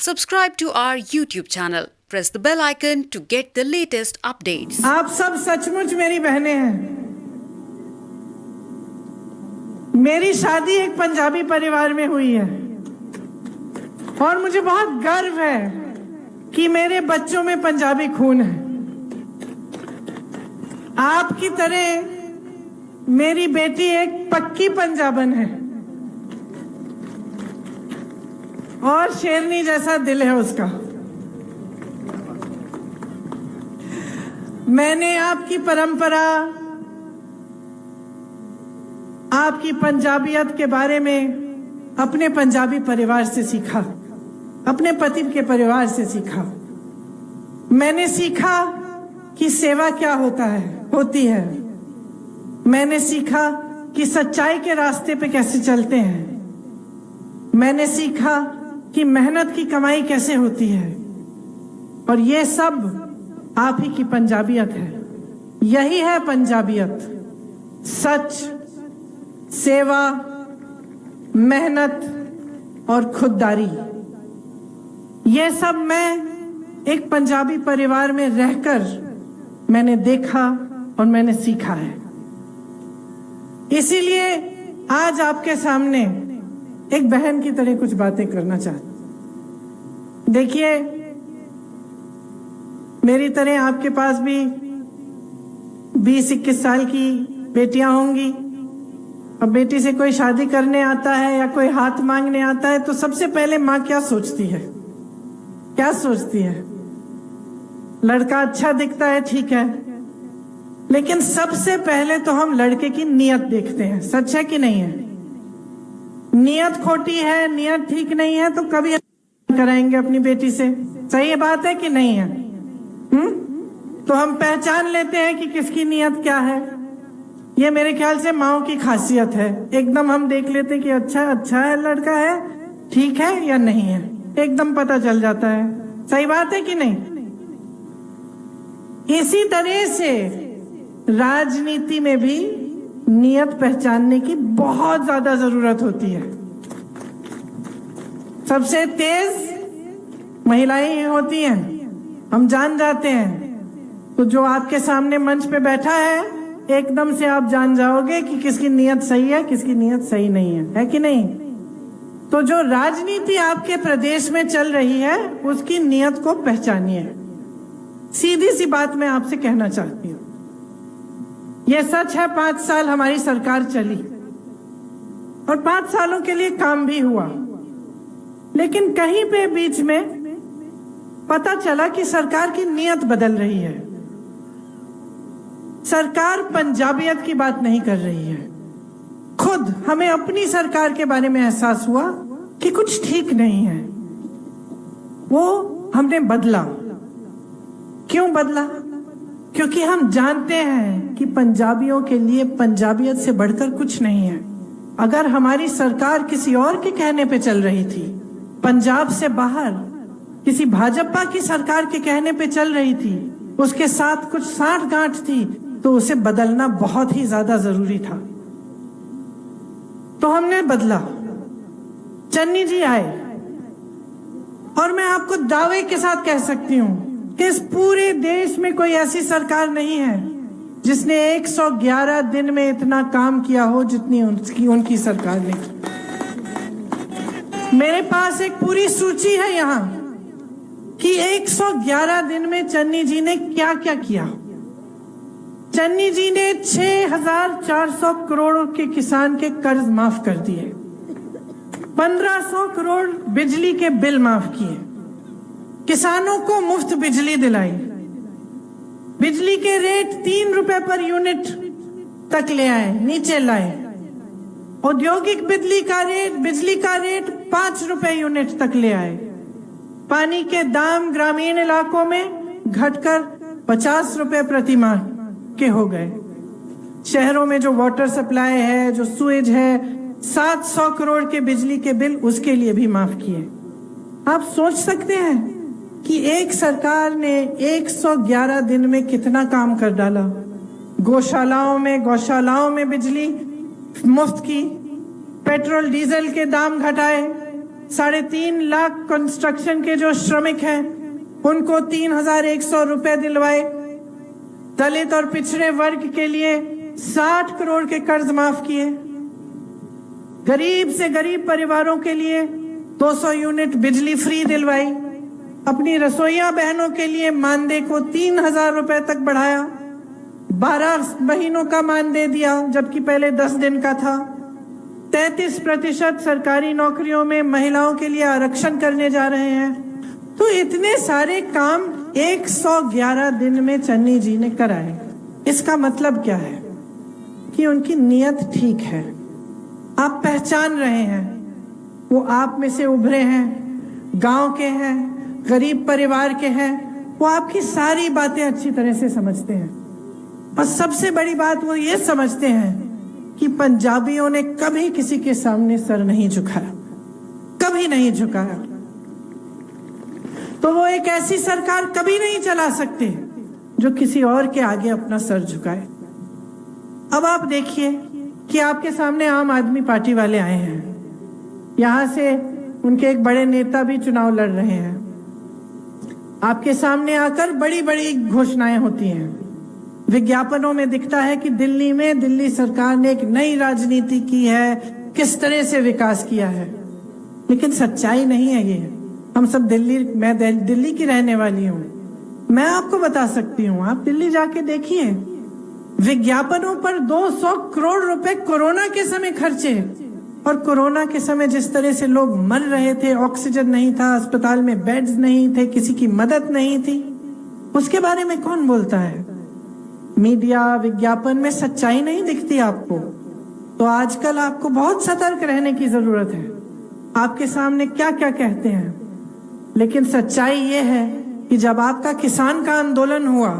Subscribe to our YouTube channel. Press the bell icon to get the latest updates. आप सब सचमुच मेरी बहनें हैं। मेरी शादी एक पंजाबी परिवार में हुई है और मुझे बहुत गर्व है कि मेरे बच्चों में पंजाबी खून है। आपकी तरह मेरी बेटी एक पक्की पंजाबन है और शेरनी जैसा दिल है उसका। मैंने आपकी परंपरा, आपकी पंजाबियत के बारे में अपने पंजाबी परिवार से सीखा, अपने पति के परिवार से सीखा। मैंने सीखा कि सेवा क्या होती है। मैंने सीखा कि सच्चाई के रास्ते पे कैसे चलते हैं। मैंने सीखा कि मेहनत की कमाई कैसे होती है। और ये सब आप ही की पंजाबियत है। यही है पंजाबियत, सच, सेवा, मेहनत और खुददारी। ये सब मैं एक पंजाबी परिवार में रहकर मैंने देखा और मैंने सीखा है। इसीलिए आज आपके सामने एक बहन की तरह कुछ बातें करना चाहती। देखिए, मेरी तरह आपके पास भी 20-21 साल की बेटियां होंगी। अब बेटी से कोई शादी करने आता है या कोई हाथ मांगने आता है तो सबसे पहले माँ क्या सोचती है? क्या सोचती है? लड़का अच्छा दिखता है, ठीक है, लेकिन सबसे पहले तो हम लड़के की नियत देखते हैं। सच है कि नहीं है? नियत खोटी है, नियत ठीक नहीं है तो कभी कराएंगे अपनी बेटी से। सही बात है कि नहीं है? तो हम पहचान लेते हैं कि किसकी नियत क्या है। ये मेरे ख्याल से माओ की खासियत है। एकदम हम देख लेते हैं कि अच्छा है, लड़का है, ठीक है या नहीं है, एकदम पता चल जाता है। सही बात है कि नहीं? इसी तरह से राजनीति में भी नियत पहचानने की बहुत ज्यादा जरूरत होती है। सबसे तेज महिलाएं ही होती हैं, हम जान जाते हैं। तो जो आपके सामने मंच पे बैठा है, एकदम से आप जान जाओगे कि किसकी नियत सही है, किसकी नियत सही नहीं है कि नहीं? तो जो राजनीति आपके प्रदेश में चल रही है उसकी नियत को पहचानिए। सीधी सी बात मैं आपसे कहना चाहती हूँ। यह सच है, 5 साल हमारी सरकार चली और 5 सालों के लिए काम भी हुआ, लेकिन कहीं पे बीच में पता चला कि सरकार की नियत बदल रही है। सरकार पंजाबियत की बात नहीं कर रही है। खुद हमें अपनी सरकार के बारे में एहसास हुआ कि कुछ ठीक नहीं है। वो हमने बदला। क्यों बदला? क्योंकि हम जानते हैं कि पंजाबियों के लिए पंजाबियत से बढ़कर कुछ नहीं है। अगर हमारी सरकार किसी और के कहने पे चल रही थी, पंजाब से बाहर किसी भाजपा की सरकार के कहने पे चल रही थी, उसके साथ कुछ साठ-गांठ थी, तो उसे बदलना बहुत ही ज्यादा जरूरी था। तो हमने बदला। चन्नी जी आए और मैं आपको दावे के साथ कह सकती हूँ कि इस पूरे देश में कोई ऐसी सरकार नहीं है जिसने 111 दिन में इतना काम किया हो जितनी उनकी सरकार ने की। मेरे पास एक पूरी सूची है यहाँ कि 111 दिन में चन्नी जी ने क्या क्या किया। चन्नी जी ने 6,400 करोड़ के किसान के कर्ज माफ कर दिए, 1,500 करोड़ बिजली के बिल माफ किए, किसानों को मुफ्त बिजली दिलाई, बिजली के रेट 3 रुपए पर यूनिट तक ले आए, नीचे लाए। औद्योगिक बिजली का रेट 5 रुपए यूनिट तक ले आए। पानी के दाम ग्रामीण इलाकों में घटकर 50 रुपए प्रति माह के हो गए। शहरों में जो वाटर सप्लाई है, जो सुएज है, 700 करोड़ के बिजली के बिल उसके लिए भी माफ किए। आप सोच सकते हैं कि एक सरकार ने 111 दिन में कितना काम कर डाला। गौशालाओं में बिजली मुफ्त की, पेट्रोल डीजल के दाम घटाए, 3.5 लाख कंस्ट्रक्शन के जो श्रमिक हैं उनको 3,100 रुपए दिलवाए। दलित और पिछड़े वर्ग के लिए 60 करोड़ के कर्ज माफ किए। गरीब से गरीब परिवारों के लिए 200 यूनिट बिजली फ्री दिलवाई। अपनी रसोइया बहनों के लिए मानदेय को 3,000 रुपए तक बढ़ाया। 12 महीनों का मानदेय दिया जबकि पहले 10 दिन का था। 33% सरकारी नौकरियों में महिलाओं के लिए आरक्षण करने जा रहे हैं। तो इतने सारे काम 111 दिन में चन्नी जी ने कराए। इसका मतलब क्या है कि उनकी नीयत ठीक है। आप पहचान रहे हैं, वो आप में से उभरे हैं, गांव के हैं, गरीब परिवार के हैं। वो आपकी सारी बातें अच्छी तरह से समझते हैं और सबसे बड़ी बात वो ये समझते हैं कि पंजाबियों ने कभी किसी के सामने सर नहीं झुकाया, कभी नहीं झुकाया। तो वो एक ऐसी सरकार कभी नहीं चला सकते जो किसी और के आगे अपना सर झुकाए। अब आप देखिए कि आपके सामने आम आदमी पार्टी वाले आए हैं। यहां से उनके एक बड़े नेता भी चुनाव लड़ रहे हैं। आपके सामने आकर बड़ी बड़ी घोषणाएं होती हैं। विज्ञापनों में दिखता है कि दिल्ली में दिल्ली सरकार ने एक नई राजनीति की है, किस तरह से विकास किया है। लेकिन सच्चाई नहीं है ये। हम सब मैं दिल्ली की रहने वाली हूँ। मैं आपको बता सकती हूँ, आप दिल्ली जाके देखिए, विज्ञापनों पर 200 करोड़ रुपए कोरोना के समय खर्चे। और कोरोना के समय जिस तरह से लोग मर रहे थे, ऑक्सीजन नहीं था, अस्पताल में बेड्स नहीं थे, किसी की मदद नहीं थी, उसके बारे में कौन बोलता है? मीडिया, विज्ञापन में सच्चाई नहीं दिखती आपको। तो आजकल आपको बहुत सतर्क रहने की जरूरत है। आपके सामने क्या क्या कहते हैं, लेकिन सच्चाई ये है कि जब आपका किसान का आंदोलन हुआ,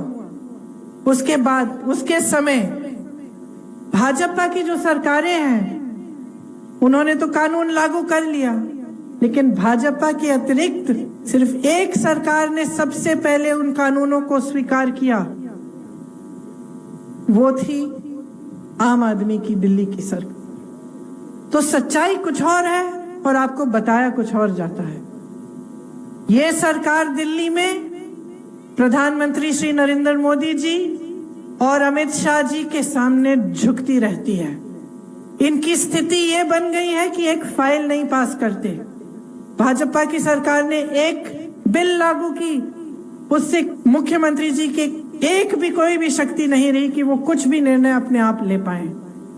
उसके बाद उसके समय भाजपा की जो सरकारें हैं उन्होंने तो कानून लागू कर लिया, लेकिन भाजपा के अतिरिक्त सिर्फ एक सरकार ने सबसे पहले उन कानूनों को स्वीकार किया। वो थी आम आदमी की दिल्ली की सरकार। तो सच्चाई कुछ और है और आपको बताया कुछ और जाता है। ये सरकार दिल्ली में प्रधानमंत्री श्री नरेंद्र मोदी जी और अमित शाह जी के सामने झुकती रहती है। इनकी स्थिति ये बन गई है कि एक फाइल नहीं पास करते। भाजपा की सरकार ने एक बिल लागू की, उससे मुख्यमंत्री जी के एक भी कोई भी शक्ति नहीं रही कि वो कुछ भी निर्णय अपने आप ले पाए।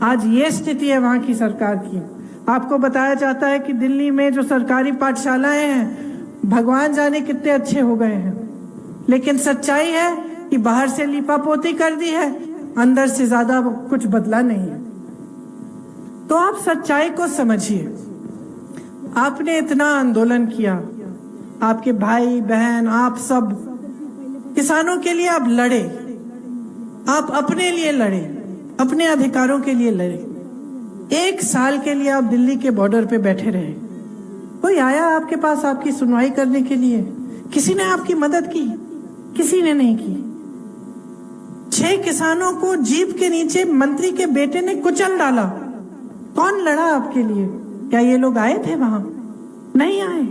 आज ये स्थिति है वहां की सरकार की। आपको बताया जाता है कि दिल्ली में जो सरकारी पाठशालाएं हैं, भगवान जाने कितने अच्छे हो गए हैं, लेकिन सच्चाई है कि बाहर से लिपापोती कर दी है, अंदर से ज्यादा कुछ बदला नहीं है। तो आप सच्चाई को समझिए। आपने इतना आंदोलन किया, आपके भाई बहन, आप सब किसानों के लिए आप लड़े, आप अपने लिए लड़े, अपने अधिकारों के लिए लड़े। 1 साल के लिए आप दिल्ली के बॉर्डर पे बैठे रहे। कोई आया आपके पास आपकी सुनवाई करने के लिए? किसी ने आपकी मदद की? किसी ने नहीं की। 6 किसानों को जीप के नीचे मंत्री के बेटे ने कुचल डाला। कौन लड़ा आपके लिए? क्या ये लोग आए थे वहां? नहीं आए।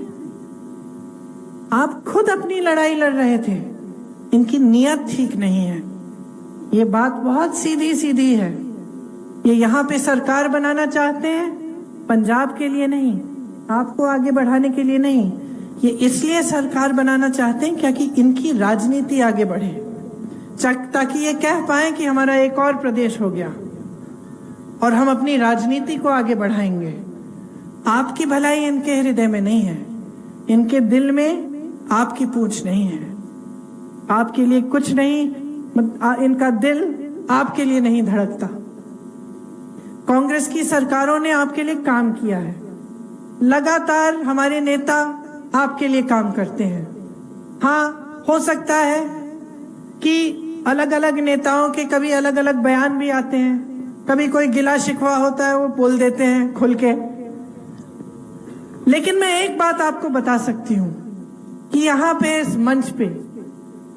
आप खुद अपनी लड़ाई लड़ रहे थे। इनकी नीयत ठीक नहीं है। ये बात बहुत सीधी सीधी है। ये यहाँ पे सरकार बनाना चाहते हैं, पंजाब के लिए नहीं, आपको आगे बढ़ाने के लिए नहीं। ये इसलिए सरकार बनाना चाहते हैं क्योंकि इनकी राजनीति आगे बढ़े, ताकि ये कह पाए कि हमारा एक और प्रदेश हो गया और हम अपनी राजनीति को आगे बढ़ाएंगे। आपकी भलाई इनके हृदय में नहीं है, इनके दिल में आपकी पूंछ नहीं है, आपके लिए कुछ नहीं, इनका दिल आपके लिए नहीं धड़कता। कांग्रेस की सरकारों ने आपके लिए काम किया है, लगातार हमारे नेता आपके लिए काम करते हैं। हाँ, हो सकता है कि अलग अलग नेताओं के कभी अलग अलग बयान भी आते हैं, कभी कोई गिला शिकवा होता है वो बोल देते हैं खुल के। लेकिन मैं एक बात आपको बता सकती हूं कि यहाँ पे इस मंच पे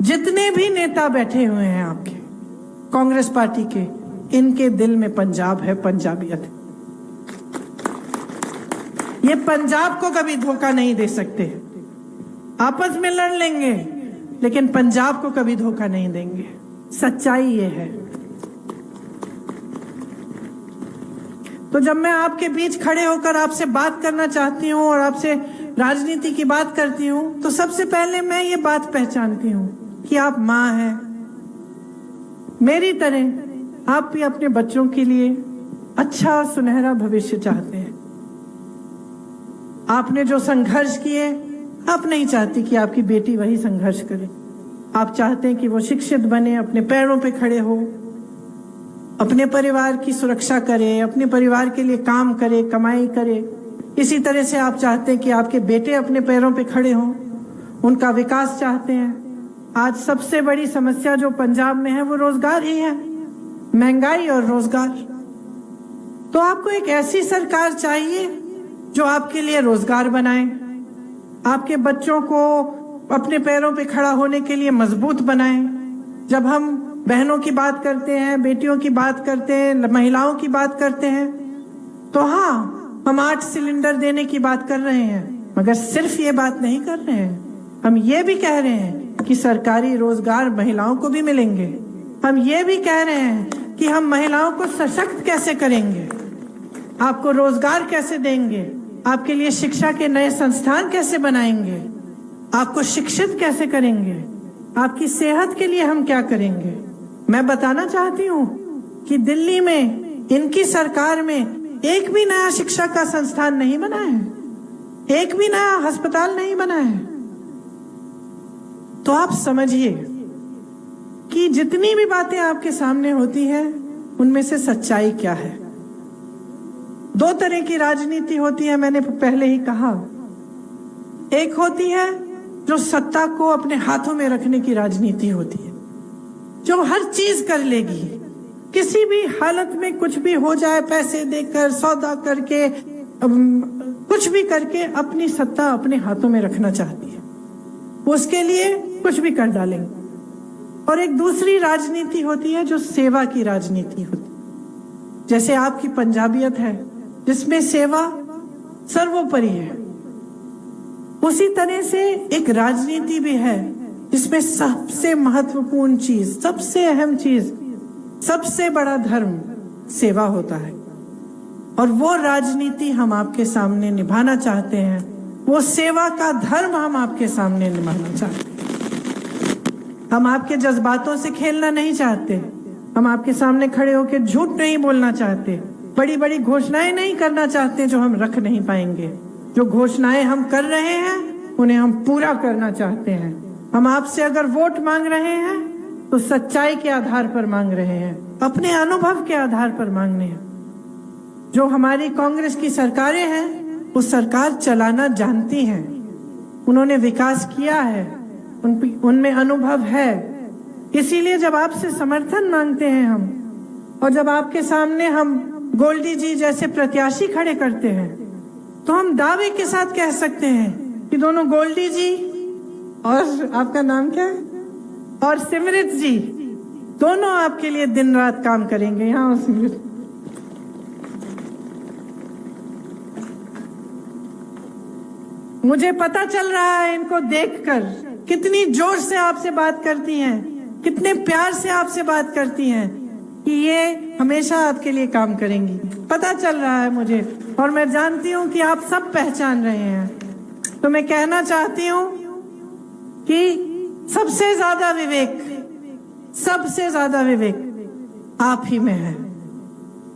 जितने भी नेता बैठे हुए हैं आपके कांग्रेस पार्टी के, इनके दिल में पंजाब है, पंजाबियत है। ये पंजाब को कभी धोखा नहीं दे सकते। आपस में लड़ लेंगे लेकिन पंजाब को कभी धोखा नहीं देंगे। सच्चाई ये है। तो जब मैं आपके बीच खड़े होकर आपसे बात करना चाहती हूं और आपसे राजनीति की बात करती हूं, तो सबसे पहले मैं ये बात पहचानती हूं कि आप मां हैं। मेरी तरह आप भी अपने बच्चों के लिए अच्छा सुनहरा भविष्य चाहते हैं। आपने जो संघर्ष किए, आप नहीं चाहती कि आपकी बेटी वही संघर्ष करे। आप चाहते हैं कि वो शिक्षित बने, अपने पैरों पे खड़े हो, अपने परिवार की सुरक्षा करे, अपने परिवार के लिए काम करे, कमाई करे। इसी तरह से आप चाहते हैं कि आपके बेटे अपने पैरों पे खड़े हों, उनका विकास चाहते हैं। आज सबसे बड़ी समस्या जो पंजाब में है वो रोजगार ही है, महंगाई और रोजगार। तो आपको एक ऐसी सरकार चाहिए जो आपके लिए रोजगार बनाए, आपके बच्चों को अपने पैरों पे खड़ा होने के लिए मजबूत बनाए। जब हम बहनों की बात करते हैं, बेटियों की बात करते हैं, महिलाओं की बात करते हैं, तो हाँ, हम 8 सिलेंडर देने की बात कर रहे हैं, मगर सिर्फ ये बात नहीं कर रहे हैं। हम ये भी कह रहे हैं कि सरकारी रोजगार महिलाओं को भी मिलेंगे। हम ये भी कह रहे हैं कि हम महिलाओं को सशक्त कैसे करेंगे, आपको रोजगार कैसे देंगे, आपके लिए शिक्षा के नए संस्थान कैसे बनाएंगे, आपको शिक्षित कैसे करेंगे, आपकी सेहत के लिए हम क्या करेंगे। मैं बताना चाहती हूँ कि दिल्ली में इनकी सरकार में एक भी नया शिक्षा का संस्थान नहीं बना है, एक भी नया अस्पताल नहीं बना है। तो आप समझिए कि जितनी भी बातें आपके सामने होती हैं, उनमें से सच्चाई क्या है। 2 तरह की राजनीति होती है, मैंने पहले ही कहा। एक होती है जो सत्ता को अपने हाथों में रखने की राजनीति होती है, जो हर चीज कर लेगी, किसी भी हालत में कुछ भी हो जाए, पैसे देकर, सौदा करके, कुछ भी करके अपनी सत्ता अपने हाथों में रखना चाहती है। उसके लिए कुछ भी कर डालेंगे। और एक दूसरी राजनीति होती है जो सेवा की राजनीति होती है, जैसे आपकी पंजाबियत है जिसमें सेवा सर्वोपरि है। उसी तरह से एक राजनीति भी है जिसमें सबसे महत्वपूर्ण चीज, सबसे अहम चीज, सबसे बड़ा धर्म सेवा होता है। और वो राजनीति हम आपके सामने निभाना चाहते हैं, वो सेवा का धर्म हम आपके सामने निभाना चाहते हैं। हम आपके जज्बातों से खेलना नहीं चाहते, हम आपके सामने खड़े होकर झूठ नहीं बोलना चाहते, बड़ी बड़ी घोषणाएं नहीं करना चाहते जो हम रख नहीं पाएंगे। जो घोषणाएं हम कर रहे हैं उन्हें हम पूरा करना चाहते हैं। हम आपसे अगर वोट मांग रहे हैं तो सच्चाई के आधार पर मांग रहे हैं, अपने अनुभव के आधार पर मांगने हैं। जो हमारी कांग्रेस की सरकारें हैं वो सरकार चलाना जानती हैं, उन्होंने विकास किया है, उनमें अनुभव है। इसीलिए जब आपसे समर्थन मांगते हैं हम, और जब आपके सामने हम गोल्डी जी जैसे प्रत्याशी खड़े करते हैं, तो हम दावे के साथ कह सकते हैं कि दोनों गोल्डी जी और आपका नाम क्या है, और सिमरत जी, दोनों आपके लिए दिन रात काम करेंगे। यहाँ सिमरत, मुझे पता चल रहा है इनको देखकर कितनी जोर से आपसे बात करती हैं, कितने प्यार से आपसे बात करती हैं कि ये हमेशा आपके लिए काम करेंगी। पता चल रहा है मुझे, और मैं जानती हूँ कि आप सब पहचान रहे हैं। तो मैं कहना चाहती हूँ कि सबसे ज्यादा विवेक आप ही में है,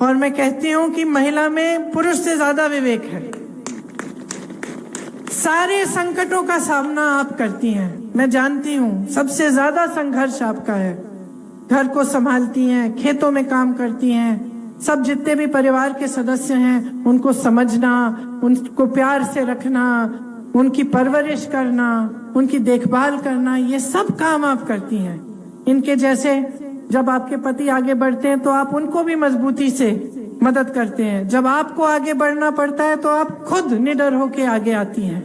और मैं कहती हूँ कि महिला में पुरुष से ज्यादा विवेक है। सारे संकटों का सामना आप करती हैं, मैं जानती हूँ सबसे ज्यादा संघर्ष आपका है। घर को संभालती हैं, खेतों में काम करती हैं, सब जितने भी परिवार के सदस्य हैं उनको समझना, उनको प्यार से रखना, उनकी परवरिश करना, उनकी देखभाल करना, ये सब काम आप करती हैं। इनके जैसे जब आपके पति आगे बढ़ते हैं तो आप उनको भी मजबूती से मदद करते हैं। जब आपको आगे बढ़ना पड़ता है तो आप खुद निडर होके आगे आती हैं।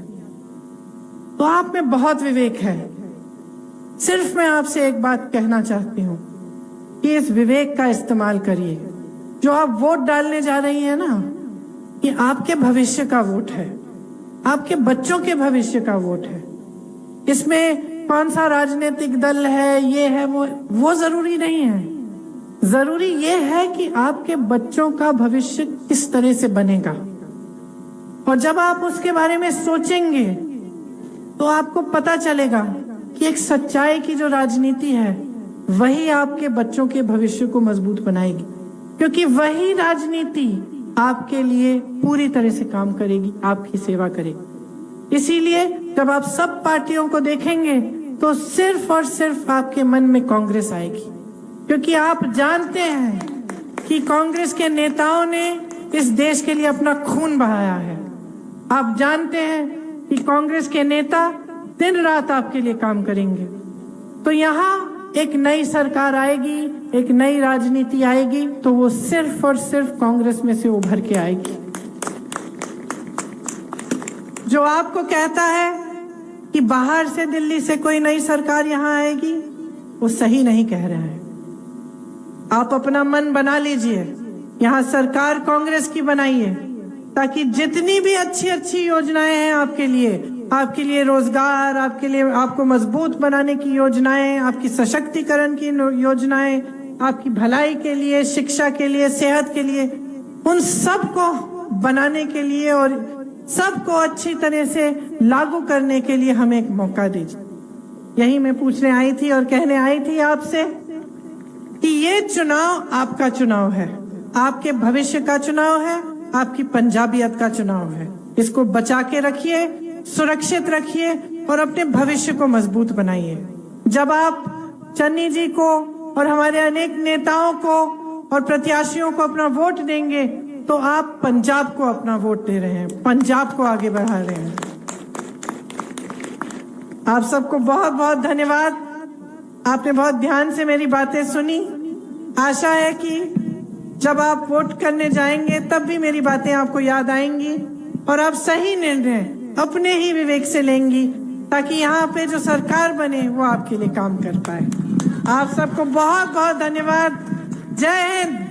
तो आप में बहुत विवेक है। सिर्फ मैं आपसे एक बात कहना चाहती हूँ कि इस विवेक का इस्तेमाल करिए। जो आप वोट डालने जा रही हैं ना, कि आपके भविष्य का वोट है, आपके बच्चों के भविष्य का वोट है। इसमें कौन सा राजनीतिक दल है, ये है, वो जरूरी नहीं है। जरूरी ये है कि आपके बच्चों का भविष्य किस तरह से बनेगा। और जब आप उसके बारे में सोचेंगे तो आपको पता चलेगा कि एक सच्चाई की जो राजनीति है वही आपके बच्चों के भविष्य को मजबूत बनाएगी, क्योंकि वही राजनीति आपके लिए पूरी तरह से काम करेगी, आपकी सेवा करेगी। इसीलिए जब आप सब पार्टियों को देखेंगे तो सिर्फ और सिर्फ आपके मन में कांग्रेस आएगी, क्योंकि आप जानते हैं कि कांग्रेस के नेताओं ने इस देश के लिए अपना खून बहाया है। आप जानते हैं कि कांग्रेस के नेता दिन रात आपके लिए काम करेंगे। तो यहाँ एक नई सरकार आएगी, एक नई राजनीति आएगी, तो वो सिर्फ और सिर्फ कांग्रेस में से उभर के आएगी। जो आपको कहता है कि बाहर से, दिल्ली से कोई नई सरकार यहाँ आएगी, वो सही नहीं कह रहे हैं। आप अपना मन बना लीजिए, यहाँ सरकार कांग्रेस की बनाइए, ताकि जितनी भी अच्छी अच्छी योजनाएं हैं आपके लिए रोजगार, आपके लिए, आपको मजबूत बनाने की योजनाएं, आपकी सशक्तिकरण की योजनाएं, आपकी भलाई के लिए, शिक्षा के लिए, सेहत के लिए, उन सब को बनाने के लिए और सबको अच्छी तरह से लागू करने के लिए हमें एक मौका दीजिए। यही मैं पूछने आई थी और कहने आई थी आपसे कि ये चुनाव आपका चुनाव है, आपके भविष्य का चुनाव है, आपकी पंजाबियत का चुनाव है। इसको बचा के रखिए, सुरक्षित रखिए और अपने भविष्य को मजबूत बनाइए। जब आप चन्नी जी को और हमारे अनेक नेताओं को और प्रत्याशियों को अपना वोट देंगे तो आप पंजाब को अपना वोट दे रहे हैं, पंजाब को आगे बढ़ा रहे हैं। आप सबको बहुत बहुत धन्यवाद। आपने बहुत ध्यान से मेरी बातें सुनी। आशा है कि जब आप वोट करने जाएंगे तब भी मेरी बातें आपको याद आएंगी और आप सही निर्णय अपने ही विवेक से लेंगी, ताकि यहाँ पे जो सरकार बने वो आपके लिए काम कर पाए। आप सबको बहुत बहुत धन्यवाद। जय हिंद।